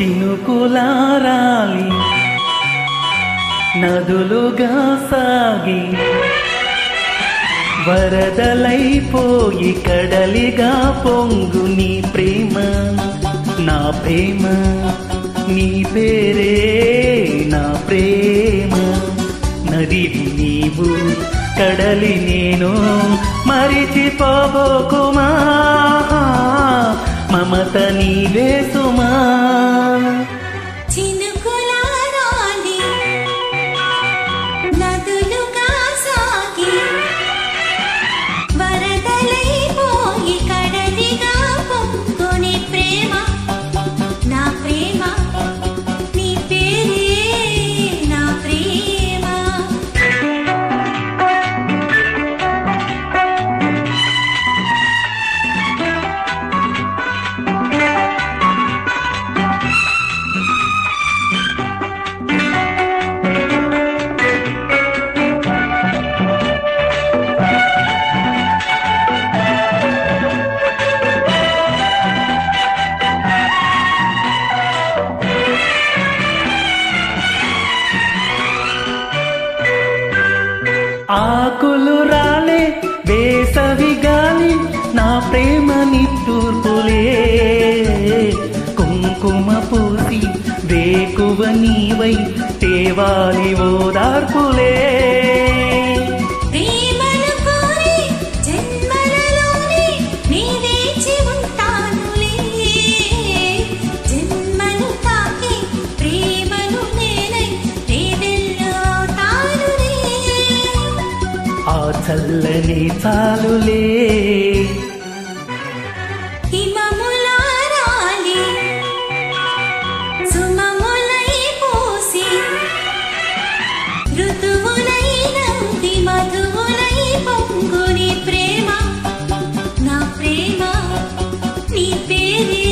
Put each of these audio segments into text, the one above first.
చినుకులారాలి నదులుగా సాగి వరదలైపోయి కడలిగా పొంగు నీ ప్రేమ నా ప్రేమ నీ పేరే నా ప్రేమ నదివి నీవు కడలి నేను మరిచిపోబోకుమా మమత నీవే సుమా ఆకులు రాలే వేసవి గాలి నా ప్రేమ నిట్టూర్పులే కుంకుమ పూసి వేకువ నీవై తేవాలి ఓదార్పులే చల్లని చాలులే హిమములారాలి సుమములై పూసి ఋతువులై నంది మధువులై పొంగు నీ ప్రేమ నా ప్రేమ నీ పేరే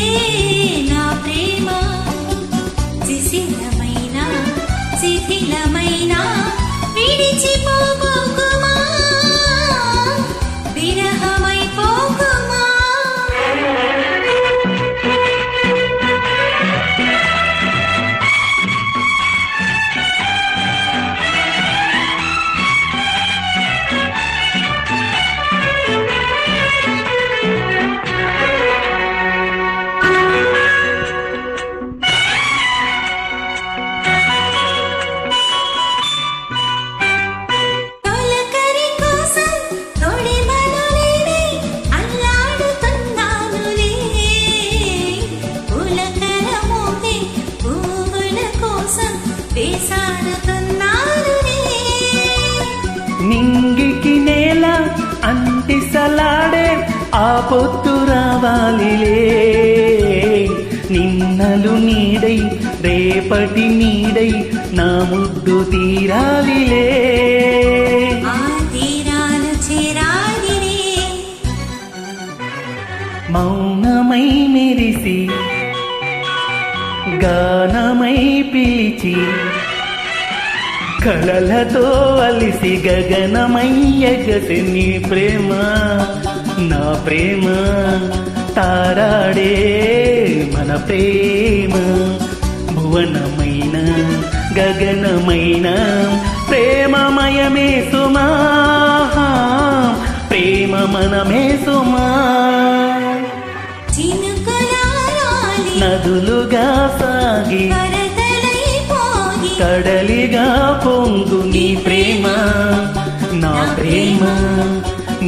నా ప్రేమ శిథిలమైన విడిచిపోకుమా విరహమైపోకుమా నింగికి నేల అంటిసలాడే ఆ పొత్తు రావాలిలే నిన్నలు నీడై రేపటి నీడై నా ముద్దు తీరాలిలే మౌనమై మెరిసి గానమై పిలిచి కళలతో అలిసి గగనమై ఎగసి నీ ప్రేమ నా ప్రేమ తారాడే మన ప్రేమ భువనమైన గగనమైన ప్రేమమయమే సుమా ప్రేమ మనమే సుమా నదులుగా సాగి కడలిగా పొంగు నీ ప్రేమ నా ప్రేమ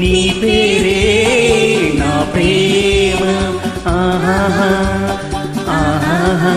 నీ పేరే నా ప్రేమ ఆహా ఆహా